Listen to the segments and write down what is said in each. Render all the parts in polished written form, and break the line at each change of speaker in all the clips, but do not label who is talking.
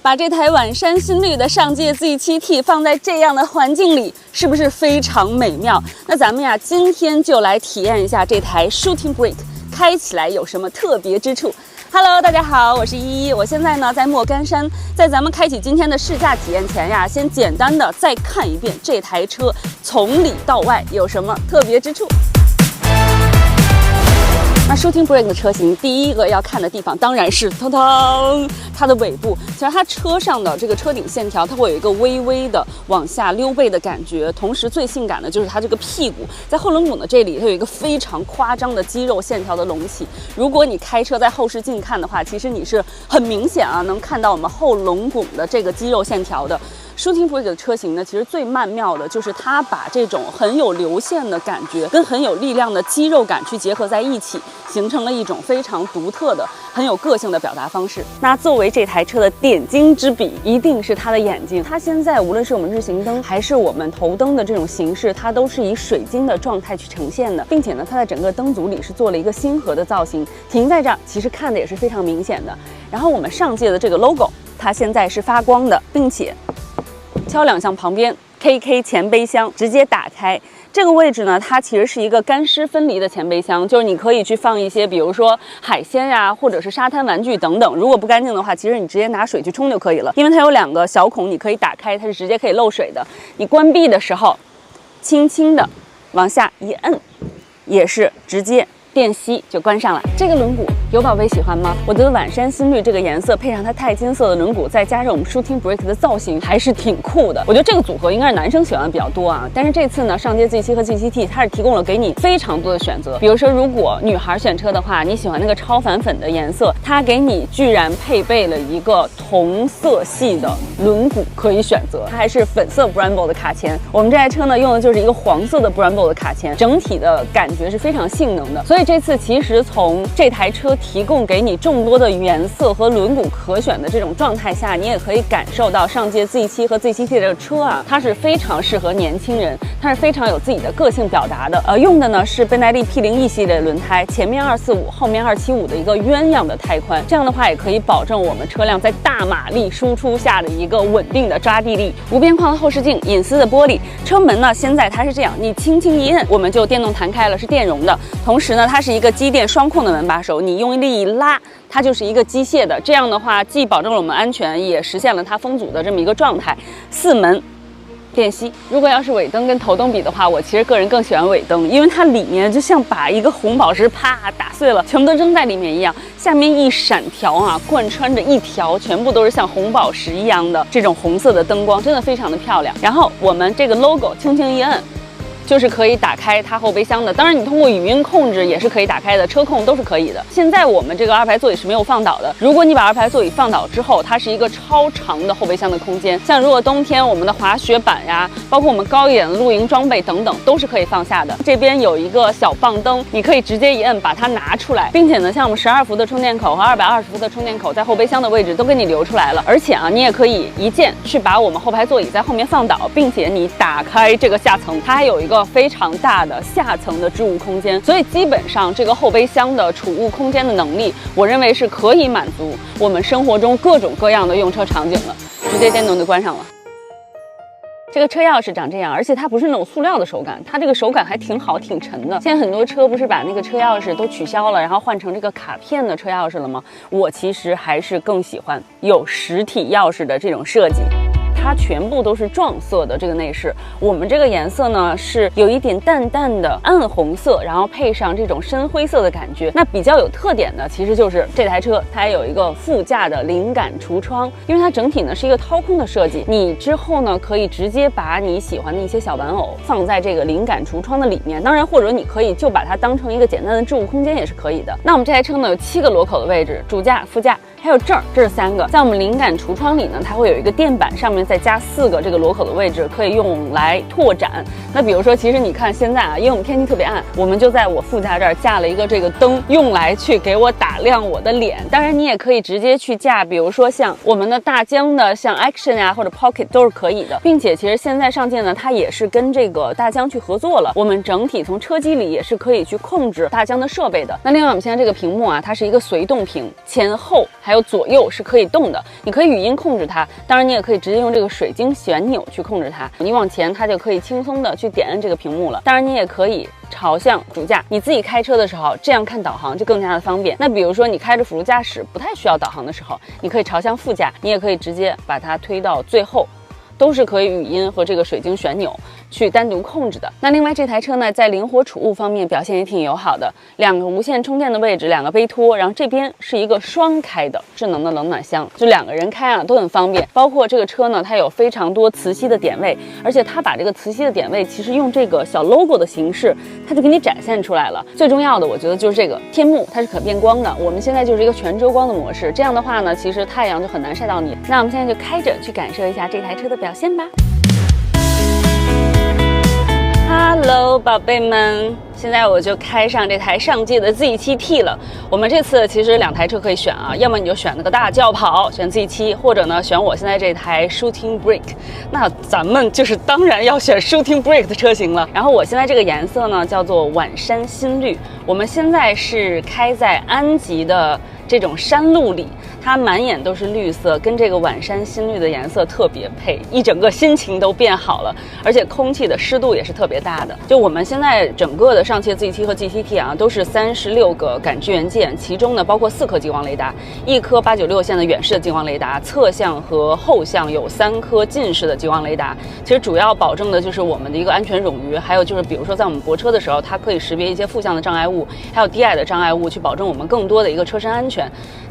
把这台宛山新绿的上届 Z7T 放在这样的环境里，是不是非常美妙？那咱们呀，今天就来体验一下这台 Shooting Brake 开起来有什么特别之处。Hello， 大家好，我是依依，我现在呢在莫干山。在咱们开启今天的试驾体验前呀，先简单的再看一遍这台车从里到外有什么特别之处。那 Shooting Brake 的车型，第一个要看的地方当然是它的尾部。其实它车上的这个车顶线条，它会有一个微微的往下溜背的感觉。同时最性感的就是它这个屁股，在后轮毂的这里，它有一个非常夸张的肌肉线条的隆起。如果你开车在后视镜看的话，其实你是很明显啊，能看到我们后轮毂的这个肌肉线条的。Shooting Brake 的车型呢，其实最曼妙的就是它把这种很有流线的感觉跟很有力量的肌肉感去结合在一起，形成了一种非常独特的、很有个性的表达方式。那作为这台车的点睛之笔，一定是它的眼睛。它现在无论是我们日行灯还是我们头灯的这种形式，它都是以水晶的状态去呈现的，并且呢，它在整个灯组里是做了一个星河的造型，停在这儿，其实看的也是非常明显的。然后我们上届的这个 logo， 它现在是发光的，并且敲两下旁边 KK 前备箱直接打开。这个位置呢，它其实是一个干湿分离的前备箱，就是你可以去放一些，比如说海鲜呀，或者是沙滩玩具等等。如果不干净的话，其实你直接拿水去冲就可以了。因为它有两个小孔，你可以打开，它是直接可以漏水的。你关闭的时候，轻轻的往下一摁，也是直接电吸就关上了。这个轮毂有宝贝喜欢吗？我觉得宛山新绿这个颜色配上它钛金色的轮毂，再加上我们 Shooting Brake 的造型，还是挺酷的。我觉得这个组合应该是男生喜欢的比较多啊。但是这次呢，上届 Z7 和 Z7T 它是提供了给你非常多的选择。比如说，如果女孩选车的话，你喜欢那个超反粉的颜色，它给你居然配备了一个同色系的轮毂可以选择，它还是粉色 Brembo 的卡钳。我们这台车呢用的就是一个黄色的 Brembo 的卡钳，整体的感觉是非常性能的。所以这次其实从这台车提供给你众多的原色和轮毂可选的这种状态下，你也可以感受到上届 Z7 和 Z7T 这个车啊，它是非常适合年轻人，它是非常有自己的个性表达的。用的呢是倍耐力 P01 系列轮胎，前面245，后面275的一个鸳鸯的胎宽，这样的话也可以保证我们车辆在大马力输出下的一个稳定的抓地力。无边框的后视镜，隐私的玻璃，车门呢现在它是这样，你轻轻一摁，我们就电动弹开了，是电容的。同时呢，它是一个机电双控的门把手，你用力一拉，它就是一个机械的，这样的话既保证了我们安全，也实现了它风阻的这么一个状态。4门电吸。如果要是尾灯跟头灯比的话，我其实个人更喜欢尾灯，因为它里面就像把一个红宝石啪打碎了，全部都扔在里面一样，下面一闪条啊，贯穿着一条，全部都是像红宝石一样的这种红色的灯光，真的非常的漂亮。然后我们这个 logo 轻轻一摁，就是可以打开它后备箱的，当然你通过语音控制也是可以打开的，车控都是可以的。现在我们这个2排座椅是没有放倒的，如果你把2排座椅放倒之后，它是一个超长的后备箱的空间，像如果冬天我们的滑雪板呀，包括我们高一点的露营装备等等，都是可以放下的。这边有一个小棒灯，你可以直接一摁把它拿出来，并且呢，像我们12伏的充电口和220伏的充电口在后备箱的位置都给你留出来了，而且啊，你也可以一键去把我们后排座椅在后面放倒，并且你打开这个下层，它还有一个非常大的下层的置物空间，所以基本上这个后备箱的储物空间的能力，我认为是可以满足我们生活中各种各样的用车场景的。直接电动就关上了。这个车钥匙长这样，而且它不是那种塑料的手感，它这个手感还挺好，挺沉的。现在很多车不是把那个车钥匙都取消了，然后换成这个卡片的车钥匙了吗？我其实还是更喜欢有实体钥匙的这种设计。它全部都是撞色的这个内饰，我们这个颜色呢是有一点淡淡的暗红色，然后配上这种深灰色的感觉。那比较有特点的其实就是这台车它还有一个副驾的灵感橱窗，因为它整体呢是一个掏空的设计，你之后呢可以直接把你喜欢的一些小玩偶放在这个灵感橱窗的里面，当然或者你可以就把它当成一个简单的置物空间也是可以的。那我们这台车呢有7个螺口的位置，主驾、副驾还有这儿，这是3个。在我们灵感橱窗里呢，它会有一个垫板，上面再加4个这个螺口的位置，可以用来拓展。那比如说，其实你看现在啊，因为我们天气特别暗，我们就在我副驾这儿架了一个这个灯，用来去给我打亮我的脸。当然，你也可以直接去架，比如说像我们的大疆的，像 Action 啊或者 Pocket 都是可以的。并且，其实现在上届呢，它也是跟这个大疆去合作了，我们整体从车机里也是可以去控制大疆的设备的。那另外，我们现在这个屏幕啊，它是一个随动屏，前后还有有左右是可以动的，你可以语音控制它，当然你也可以直接用这个水晶旋钮去控制它，你往前它就可以轻松的去点按这个屏幕了。当然你也可以朝向主驾，你自己开车的时候这样看导航就更加的方便。那比如说你开着辅助驾驶不太需要导航的时候，你可以朝向副驾，你也可以直接把它推到最后，都是可以语音和这个水晶旋钮去单独控制的。那另外这台车呢，在灵活储物方面表现也挺友好的，2个无线充电的位置，2个杯托，然后这边是一个双开的智能的冷暖箱，就2个人开啊都很方便。包括这个车呢，它有非常多磁吸的点位，而且它把这个磁吸的点位其实用这个小 logo 的形式，它就给你展现出来了。最重要的我觉得就是这个天幕，它是可变光的，我们现在就是一个全遮光的模式，这样的话呢，其实太阳就很难晒到你。那我们现在就开着去感受一下这台车的表现吧。Hello， 宝贝们，现在我就开上这台上届的 Z7T 了。我们这次其实2台车可以选啊，要么你就选那个大轿跑，选 Z7，或者呢选我现在这台 Shooting Brake。那咱们就是当然要选 Shooting Brake 的车型了。然后我现在这个颜色呢叫做晚山新绿，我们现在是开在安吉的这种山路里，它满眼都是绿色，跟这个晚山新绿的颜色特别配，一整个心情都变好了，而且空气的湿度也是特别大的。就我们现在整个的上汽 ZT 和 GTT 啊，都是36个感知元件，其中呢包括4颗激光雷达，1颗896线的远视的激光雷达，侧向和后向有3颗近视的激光雷达。其实主要保证的就是我们的一个安全冗余，还有就是比如说在我们泊车的时候，它可以识别一些负向的障碍物，还有低矮的障碍物，去保证我们更多的一个车身安全。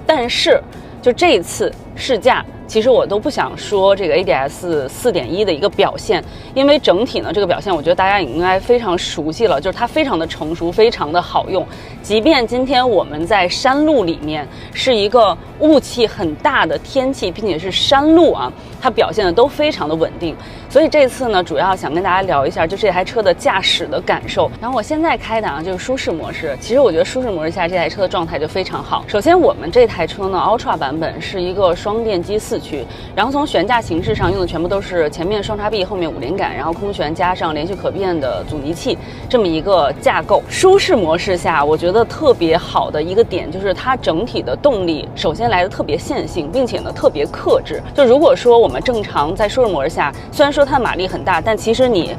但是就这一次试驾，其实我都不想说这个 ADS 4.1的一个表现，因为整体呢这个表现我觉得大家应该非常熟悉了，就是它非常的成熟，非常的好用。即便今天我们在山路里面是一个雾气很大的天气，并且是山路啊，它表现的都非常的稳定。所以这次呢主要想跟大家聊一下就这台车的驾驶的感受。然后我现在开的啊就是舒适模式，其实我觉得舒适模式下这台车的状态就非常好。首先我们这台车呢 Ultra 版本是一个双电机4驱，然后从悬架形式上用的全部都是前面双叉臂，后面5连杆，然后空悬加上连续可变的阻尼器这么一个架构。舒适模式下我觉得特别好的一个点就是它整体的动力首先来的特别线性，并且呢特别克制。就如果说我们正常在舒适模式下，虽然说它马力很大，但其实你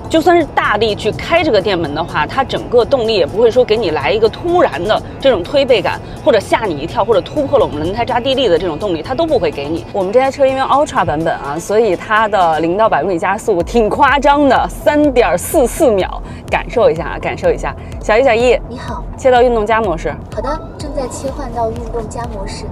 就算是大力去开这个电门的话，它整个动力也不会说给你来一个突然的这种推背感，或者吓你一跳，或者突破了我们轮胎抓地力的这种动力，它都不会给你。我们这台车因为 Ultra 版本啊，所以它的0到100公里加速挺夸张的，3.44秒，感受一下啊，感受一下。小一，
你好，
切到运动加模式。
好的，正在切换到运动加模式。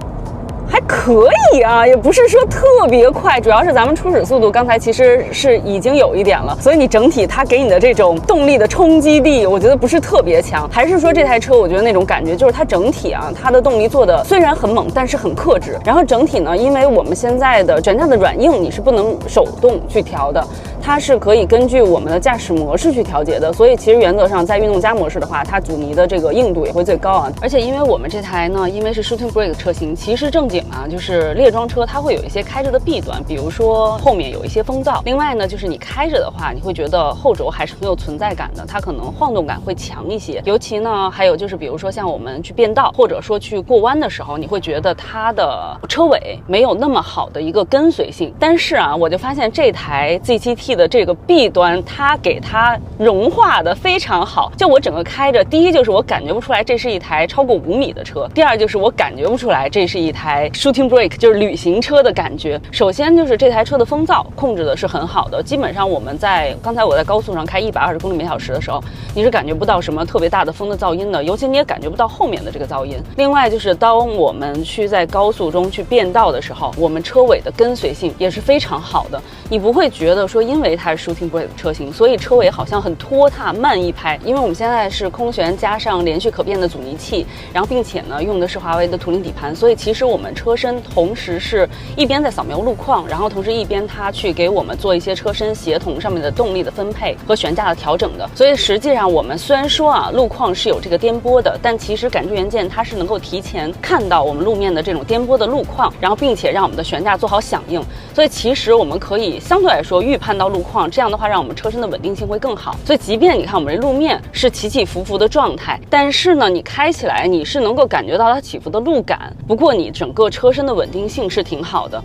还可以啊，也不是说特别快，主要是咱们初始速度刚才其实是已经有一点了，所以你整体它给你的这种动力的冲击力，我觉得不是特别强。还是说这台车，我觉得那种感觉就是它整体啊，它的动力做的虽然很猛，但是很克制。然后整体呢，因为我们现在的悬架的软硬你是不能手动去调的，它是可以根据我们的驾驶模式去调节的，所以其实原则上在运动加模式的话，它阻尼的这个硬度也会最高啊。而且因为我们这台呢，因为是 Shooting Brake 车型，其实正经啊，就是列装车它会有一些开着的弊端，比如说后面有一些风噪。另外呢，就是你开着的话，你会觉得后轴还是很有存在感的，它可能晃动感会强一些。尤其呢，还有就是比如说像我们去变道，或者说去过弯的时候，你会觉得它的车尾没有那么好的一个跟随性。但是啊，我就发现这台 Z7T 的这个弊端，它给它融化的非常好。就我整个开着，第一就是我感觉不出来这是一台超过5米的车，第二就是我感觉不出来这是一台 Shooting Brake， 就是旅行车的感觉。首先就是这台车的风噪控制的是很好的，基本上我们刚才我在高速上开120公里每小时的时候，你是感觉不到什么特别大的风的噪音的，尤其你也感觉不到后面的这个噪音。另外就是当我们去在高速中去变道的时候，我们车尾的跟随性也是非常好的，你不会觉得说因为它是 Shooting Brake 的车型，所以车尾好像很拖沓慢一拍。因为我们现在是空悬加上连续可变的阻尼器，然后并且呢用的是华为的图灵底盘，所以其实我们车身同时是一边在扫描路况，然后同时一边它去给我们做一些车身协同上面的动力的分配和悬架的调整的。所以实际上我们虽然说啊路况是有这个颠簸的，但其实感知元件它是能够提前看到我们路面的这种颠簸的路况，然后并且让我们的悬架做好响应。所以其实我们可以相对来说预判到路路况，这样的话让我们车身的稳定性会更好。所以即便你看我们这路面是起起伏伏的状态，但是呢，你开起来你是能够感觉到它起伏的路感，不过你整个车身的稳定性是挺好的。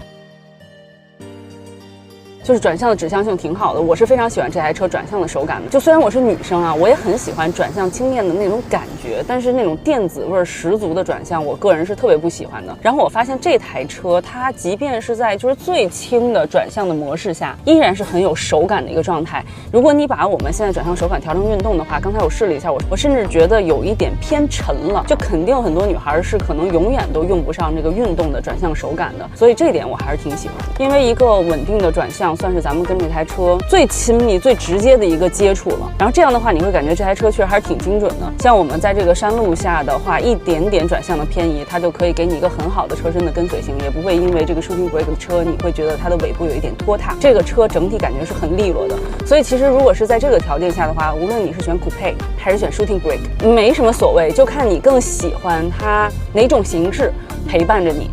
就是转向的指向性挺好的，我是非常喜欢这台车转向的手感的。就虽然我是女生啊，我也很喜欢转向轻便的那种感觉，但是那种电子味十足的转向，我个人是特别不喜欢的。然后我发现这台车，它即便是在就是最轻的转向的模式下，依然是很有手感的一个状态。如果你把我们现在转向手感调成运动的话，刚才我试了一下，我甚至觉得有一点偏沉了，就肯定很多女孩是可能永远都用不上这个运动的转向手感的。所以这一点我还是挺喜欢的，因为一个稳定的转向算是咱们跟这台车最亲密最直接的一个接触了。然后这样的话你会感觉这台车确实还是挺精准的，像我们在这个山路下的话，一点点转向的偏移，它就可以给你一个很好的车身的跟随性，也不会因为这个 shooting brake 的车你会觉得它的尾部有一点拖沓，这个车整体感觉是很利落的。所以其实如果是在这个条件下的话，无论你是选 coupe 还是选 shooting brake， 没什么所谓，就看你更喜欢它哪种形式陪伴着你。